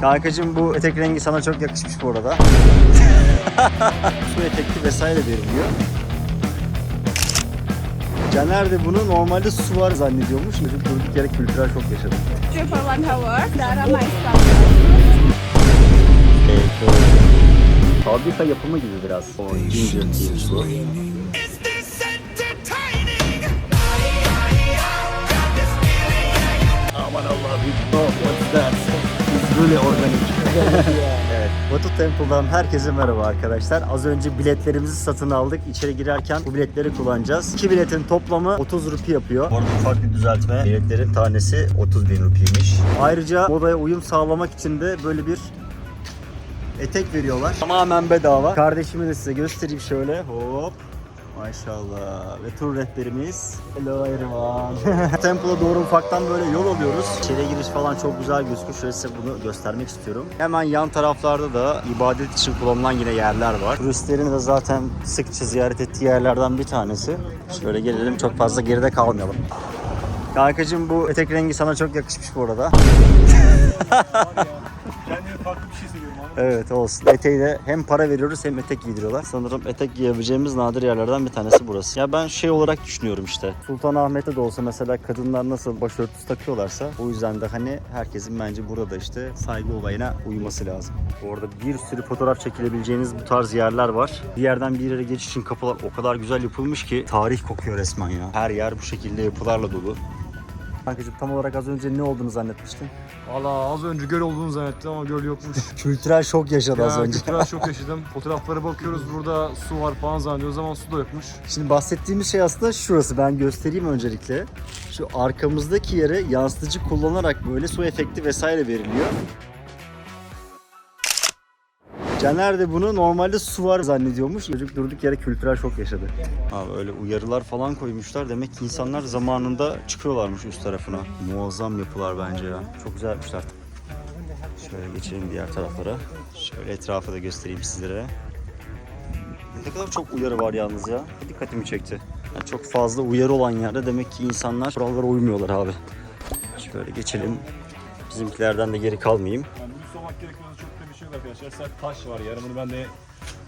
Kankacığım bu etek rengi sana çok yakışmış bu arada. Su etekli vesaire veriliyor. Caner de bunu normalde su var zannediyormuş. Çocuk durduk yere kültürel şok yaşadı. For 1 hour, there are my stuff. Fabrika yapımı gibi biraz. O ginger tea bu. Aman Allah'ım. What's that? It's really organic. Evet, Batu Temple'dan herkese merhaba arkadaşlar. Az önce biletlerimizi satın aldık. İçeri girerken bu biletleri kullanacağız. 2 biletin toplamı 30 rupi yapıyor. Orada ufak bir düzeltme. Biletlerin tanesi 30.000 rupiymiş. Ayrıca modaya uyum sağlamak için de böyle bir etek veriyorlar. Tamamen bedava. Kardeşimi de size göstereyim şöyle. Hop. Maşallah. Ve tur rehberimiz. Hello everyone. Temple'a doğru ufaktan böyle yol alıyoruz. İçeriye giriş falan çok güzel gözüküyor. Şöyle size bunu göstermek istiyorum. Hemen yan taraflarda da ibadet için kullanılan yine yerler var. Turistlerin de zaten sıkça ziyaret ettiği yerlerden bir tanesi. Şöyle gelelim, çok fazla geride kalmayalım. Kankacığım bu etek rengi sana çok yakışmış bu arada. Kendime farklı bir şey seviyorum abi. Evet olsun. Eteği de hem para veriyoruz hem etek giydiriyorlar. Sanırım etek giyebileceğimiz nadir yerlerden bir tanesi burası. Ya ben şey olarak düşünüyorum işte. Sultanahmet'te de olsa mesela kadınlar nasıl başörtüsü takıyorlarsa, o yüzden de hani herkesin bence burada da işte saygı olayına uyması lazım. Bu arada bir sürü fotoğraf çekilebileceğiniz bu tarz yerler var. Bir yerden bir yere geçiş için kapılar o kadar güzel yapılmış ki tarih kokuyor resmen ya. Her yer bu şekilde yapılarla dolu. Kankacığım tam olarak az önce ne olduğunu zannetmiştin? Valla az önce göl olduğunu zannettim ama göl yokmuş. Kültürel şok yaşadı az önce. Kültürel şok yaşadım. Fotoğraflara bakıyoruz, burada su var falan zannediyoruz ama su da yokmuş. Şimdi bahsettiğimiz şey aslında şurası. Ben göstereyim öncelikle. Şu arkamızdaki yere yansıtıcı kullanarak böyle su efekti vesaire veriliyor. Caner de bunu normalde su var zannediyormuş. Çocuk durduk yere kültürel şok yaşadı. Abi öyle uyarılar falan koymuşlar. Demek ki insanlar zamanında çıkıyorlarmış üst tarafına. Muazzam yapılar bence ya. Çok güzel yapmışlar. Şöyle geçelim diğer taraflara. Şöyle etrafı da göstereyim sizlere. Ne kadar çok uyarı var yalnız ya. Dikkatimi çekti. Yani çok fazla uyarı olan yerde demek ki insanlar kurallara uymuyorlar abi. Şöyle geçelim. Bizimkilerden de geri kalmayayım. Yani bunu sormak gerekiyorsa çok da bir şey yok arkadaşlar. Sadece taş var yani, bunu ben de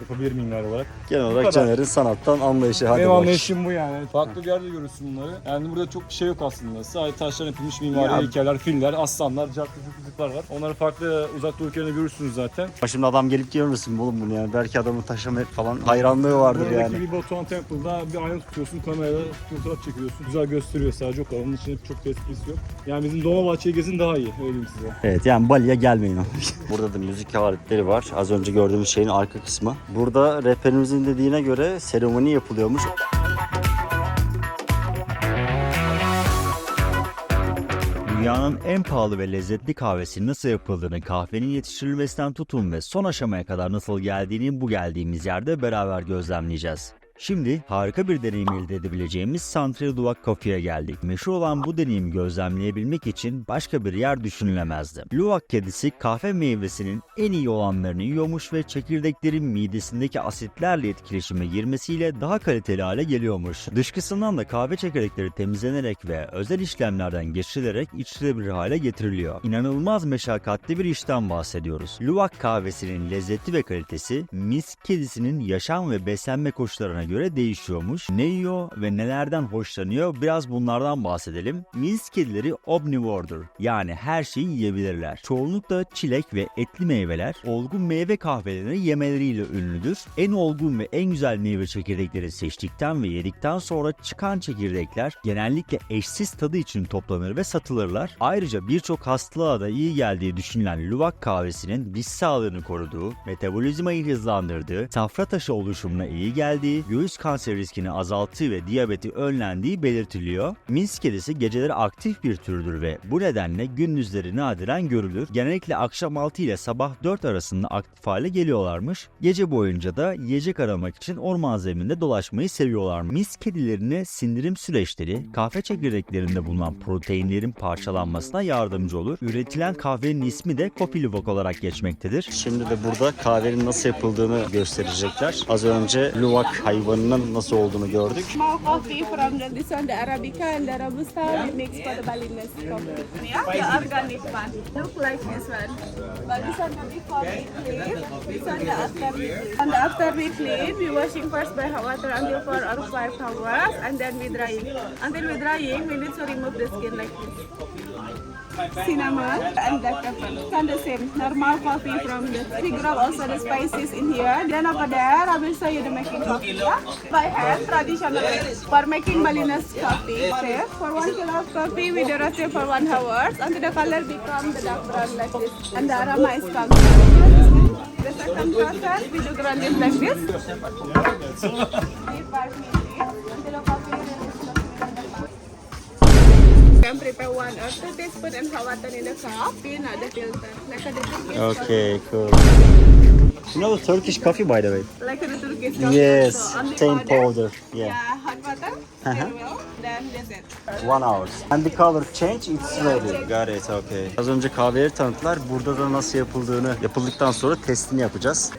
yapabilir miyim olarak? Genel olarak Caner'in sanattan anlayışı. Hadi Benim bak. anlayışım bu yani. Farklı bir yerde görürsün bunları. Yani burada çok bir şey yok aslında. Sadece taştan yapılmış mimari heykeller, filler, aslanlar, çocuklar var. Onları farklı uzak doğu ülkelerinde görürsünüz zaten. Şimdi adam gelip görmesin oğlum bunu yani. Belki adamın taşıma falan hayranlığı vardır Buradaki yani. bir Batuhan Temple'da bir ayna tutuyorsun, kamerayla fotoğraf çekiyorsun. Güzel gösteriyor sadece, o kadar. Onun için çok esprisi yok. Yani bizim Dolmabahçe'ye gezin daha iyi, öyle diyeyim size. Evet yani Bali'ye gelmeyin. Burada da müzik aletleri var. Az önce gördüğümüz şeyin arka kısmı. Burada rehberimizin dediğine göre seremoni yapılıyormuş. Dünyanın en pahalı ve lezzetli kahvesinin nasıl yapıldığını, kahvenin yetiştirilmesinden tutun ve son aşamaya kadar nasıl geldiğini bu geldiğimiz yerde beraber gözlemleyeceğiz. Şimdi harika bir deneyim elde edebileceğimiz Central Luwak Coffee'ye geldik. Meşhur olan bu deneyimi gözlemleyebilmek için başka bir yer düşünülemezdi. Luwak kedisi kahve meyvesinin en iyi olanlarını yiyormuş ve çekirdeklerin midesindeki asitlerle etkileşime girmesiyle daha kaliteli hale geliyormuş. Dışkısından da kahve çekirdekleri temizlenerek ve özel işlemlerden geçirilerek içilebilir hale getiriliyor. İnanılmaz meşakkatli bir işten bahsediyoruz. Luwak kahvesinin lezzeti ve kalitesi Misk kedisinin yaşam ve beslenme koşullarına göre değişiyormuş. Ne yiyor ve nelerden hoşlanıyor, biraz bunlardan bahsedelim. Misk kedileri omnivore'dur. Yani her şeyi yiyebilirler. Çoğunlukla çilek ve etli meyveler, olgun meyve kahvelerini yemeleriyle ünlüdür. En olgun ve en güzel meyve çekirdekleri seçtikten ve yedikten sonra çıkan çekirdekler genellikle eşsiz tadı için toplanır ve satılırlar. Ayrıca birçok hastalığa da iyi geldiği düşünülen Luwak kahvesinin diş sağlığını koruduğu, metabolizmayı hızlandırdığı, safra taşı oluşumuna iyi geldiği, göğüs kanseri riskini azalttığı ve diyabeti önlendiği belirtiliyor. Misk kedisi geceleri aktif bir türdür ve bu nedenle gündüzleri nadiren görülür. Genellikle akşam 6 ile sabah 4 arasında aktif hale geliyorlarmış. Gece boyunca da yiyecek aramak için orman zeminde dolaşmayı seviyorlar. Misk kedilerine sindirim süreçleri, kahve çekirdeklerinde bulunan proteinlerin parçalanmasına yardımcı olur. Üretilen kahvenin ismi de Kopi Luwak olarak geçmektedir. Şimdi de burada kahvenin nasıl yapıldığını gösterecekler. Az önce Luwak hayvanı tabanının nasıl olduğunu gördük. Small coffee from this one, the Arabica and the Robusta, we mix for the Balinese coffee. Yeah, the organic one. Look like this one. But this one will be for we clean. This one the after we clean. And after we clean, we washing first by hot water until 4 or 5 hours, and then we drying. Until we drying, we need to remove the skin like this. Cinnamon and black pepper. And the same normal coffee from the we grab also the spices in here. Then over there, I will show you the making coffee. Yeah? By hand, traditionally for making Balinese coffee. Okay. For 1 kilo of coffee, we do roast it for 1 hour until the color become the dark brown like this, and the aroma is come. The second process, we do grind it like this. 5 minutes until the coffee is can prepare 1 or 2 teaspoons and hot water in the cup, in the filter. Like a Turkish Okay, cool. You know the Turkish coffee, by the way? Like the Turkish coffee. Yes, So only same powder. Yeah, Yeah, hot water, very well. Then that's it. 1 hour. And the color change, it's ready. Got it, okay. Az önce kahveleri tanıttılar. Burada da nasıl yapıldığını yapıldıktan sonra testini yapacağız.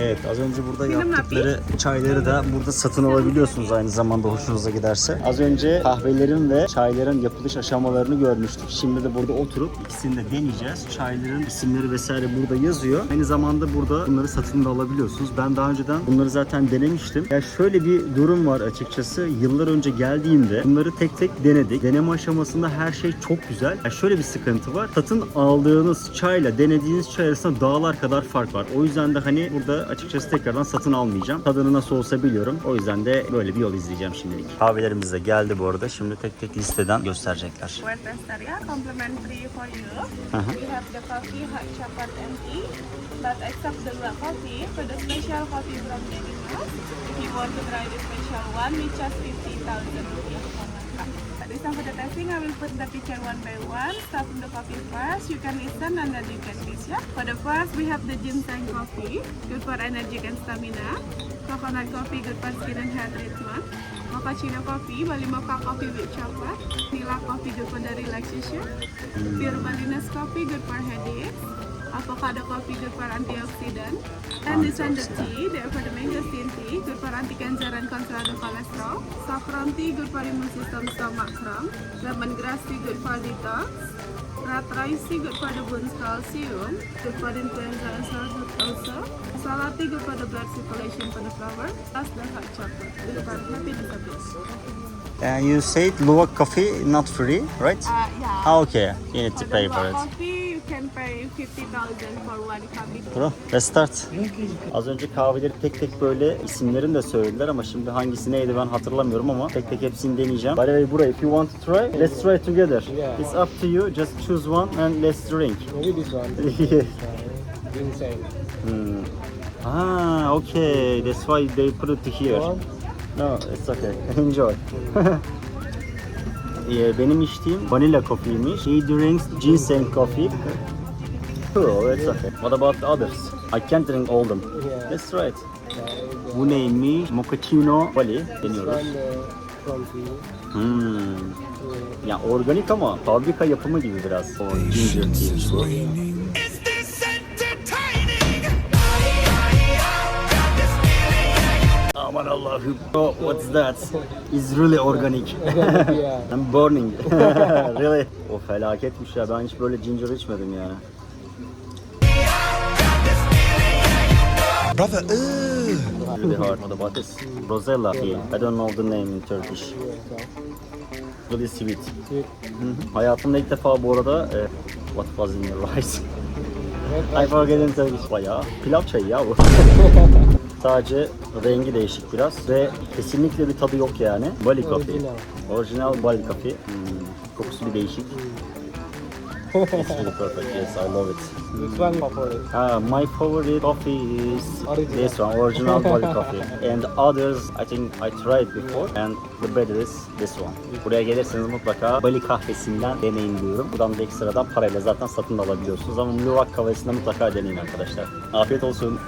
Evet, az önce burada yaptıkları çayları da burada satın alabiliyorsunuz aynı zamanda hoşunuza giderse. Az önce kahvelerin ve çayların yapılış aşamalarını görmüştük. Şimdi de burada oturup ikisini de deneyeceğiz. Çayların isimleri vesaire burada yazıyor. Aynı zamanda burada bunları satın da alabiliyorsunuz. Ben daha önceden bunları zaten denemiştim. Ya şöyle bir durum var açıkçası. Yıllar önce geldiğimde bunları tek tek denedik. Deneme aşamasında her şey çok güzel. Ya şöyle bir sıkıntı var. Satın aldığınız çayla denediğiniz çay arasında dağlar kadar fark var. O yüzden de hani burada açıkçası tekrardan satın almayacağım. Tadını nasıl olsa biliyorum. O yüzden de böyle bir yol izleyeceğim şimdilik. Kahvelerimiz de geldi bu arada. Şimdi tek tek listeden gösterecekler. We're tester, yeah, complimentary for you. We have the coffee, hot chocolate and tea. But except the black coffee, for the special coffee from Denimas, if you want to try the special one, we charge 50,000 rupiah for 1 cup. This time for the testing, I will put the picture one by one. Start from the coffee first. You can listen and then you can taste. Yeah. For the first, we have the ginseng coffee, good for energy and stamina. Coconut coffee, good for skin and hair treatment. Mochaccino coffee, Bali mocha coffee with chocolate. Vanilla coffee, good for the relaxation. Pure Balinese coffee, good for headaches. Avocado coffee, good for antioxidant. And this one, the tea, there for the mangosteen tea, good for anti-cancer and control the cholesterol. Saffron tea, good for immune system, stomach cramp. Lemongrass tea, good for detox. Red rice tea, good for the bones calcium, good for influenza and sore throat also. Salad tea, good for the blood circulation for the flower. Plus the hot chocolate, good for happy disability. And you said Luwak coffee not free, right? Yeah. Ah, okay. You need to For pay the for black it. coffee, you can pay 50,000 for 1 cup. Bro, let's start. Az önce kahveleri tek tek böyle isimlerini de söylediler ama şimdi hangisi neydi ben hatırlamıyorum ama tek tek hepsini deneyeceğim. By the way, bro, if you want to try, let's try together. Yeah. It's up to you. Just choose one and let's drink. Maybe this one. Yeah. Ginseng. Ah, okay. That's why they put it here. One. No, it's okay. Enjoy. Benim içtiğim vanilla coffee'ymiş. He drinks ginseng coffee. Oh, that's okay. What about the others? I can't drink all them. Yeah. Let's try it. Bu neymiş? Mochaccino Bali deniyoruz. One coffee. Ya organik ama fabrika yapımı gibi biraz. O ginger tea bu. Aman Allah'ım. Oh, what's that? It's really organic. Yeah. I'm burning. Really? O felaketmiş ya. Ben hiç böyle ginger içmedim yani. Brother, Really hard. What about this? Rosella tea. I don't know the name in Turkish. Really sweet. Sweet. Hayatımda ilk defa bu arada what was in your rice? I forget in Turkish. Bayağı pilav çayı ya bu. Sadece rengi değişik biraz ve kesinlikle bir tadı yok yani. Bali coffee. Orijinal Bali coffee. Kokusu bir değişik. It's really perfect. Yes, I love it. Which one favorite? My favorite coffee is Original. this one, original Bali coffee. And others, I think I tried before, and the better is this one. Buraya gelirseniz mutlaka Bali kahvesinden deneyin diyorum. Buradan da ekstradan parayla zaten satın alabiliyorsunuz ama Luwak kahvesinden mutlaka deneyin arkadaşlar. Afiyet olsun.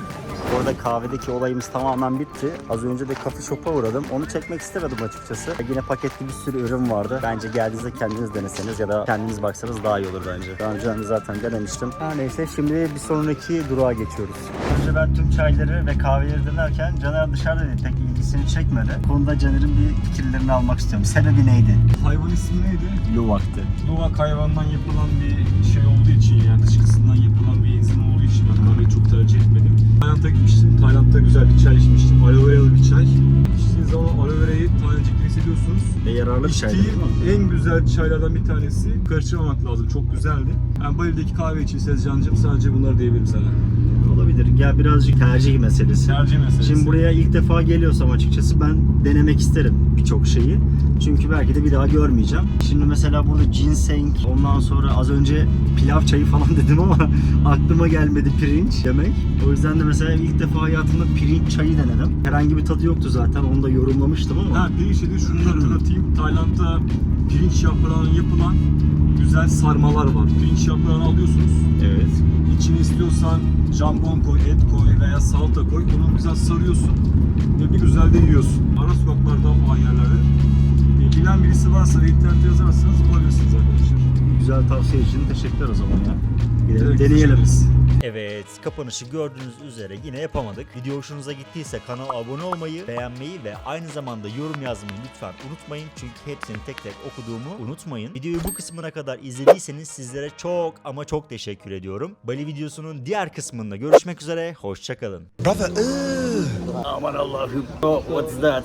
Orada kahvedeki olayımız tamamen bitti. Az önce de coffee shop'a uğradım. Onu çekmek istemedim açıkçası. Yine paketli bir sürü ürün vardı. Bence geldiğinizde kendiniz deneseniz ya da kendiniz baksanız daha iyi olur bence. Daha önce zaten denemiştim. Her neyse şimdi bir sonraki durağa geçiyoruz. Önce ben tüm çayları ve kahveleri denerken Caner dışarıda dedi. Pek ilgisini çekmedi. Bu konuda Caner'in bir fikirlerini almak istiyorum. Sebebi neydi? Hayvan ismi neydi? Luwak'tı. Luwak hayvandan yapılan bir şey olduğu için, yani dışkısından yapılan bir enzim olduğu için ben kahveyi çok tercih etmedim. Tayland'a gitmiştim. Tayland'da güzel bir çay içmiştim. Aloe veralı bir çay. İçtiğiniz zaman aloe verayı tanecikleri hissediyorsunuz. Yararlı bir çaydı İçtiğim değil mi? en güzel çaylardan bir tanesi. Karıştırmamak lazım. Çok güzeldi. Yani Bali'deki kahve için Sezcan'cığım sadece bunları diyebilirim sana. Olabilir. Ya birazcık tercih meselesi. Tercih meselesi. Şimdi buraya ilk defa geliyorsam açıkçası ben denemek isterim birçok şeyi. Çünkü belki de bir daha görmeyeceğim. Şimdi mesela burada ginseng, ondan sonra az önce pilav çayı falan dedim ama aklıma gelmedi pirinç demek. O yüzden de mesela ilk defa hayatımda pirinç çayı denedim. Herhangi bir tadı yoktu zaten. Onu da yorumlamıştım ama. Ha, pirinç dedi, şunu da hatırlatayım. Tayland'da pirinç yaprağından yapılan güzel sarmalar var. Pirinç yaprağını alıyorsunuz. Evet. İçine istiyorsan jambon koy, et koy veya salata koy. Onu güzel sarıyorsun ve bir güzel de yiyorsun. Ara sokaklarda olan yerlerde. Bilen birisi varsa ve internette yazarsanız bulabilirsiniz arkadaşlar. Güzel tavsiye için teşekkürler o zaman ya. Gidelim Direkt deneyelim. geçeriz. Evet, kapanışı gördüğünüz üzere yine yapamadık. Video hoşunuza gittiyse kanala abone olmayı, beğenmeyi ve aynı zamanda yorum yazmayı lütfen unutmayın. Çünkü hepsini tek tek okuduğumu unutmayın. Videoyu bu kısmına kadar izlediyseniz sizlere çok ama çok teşekkür ediyorum. Bali videosunun diğer kısmında görüşmek üzere, hoşça kalın. Brother, Aman Allah'ım. Oh, what's that?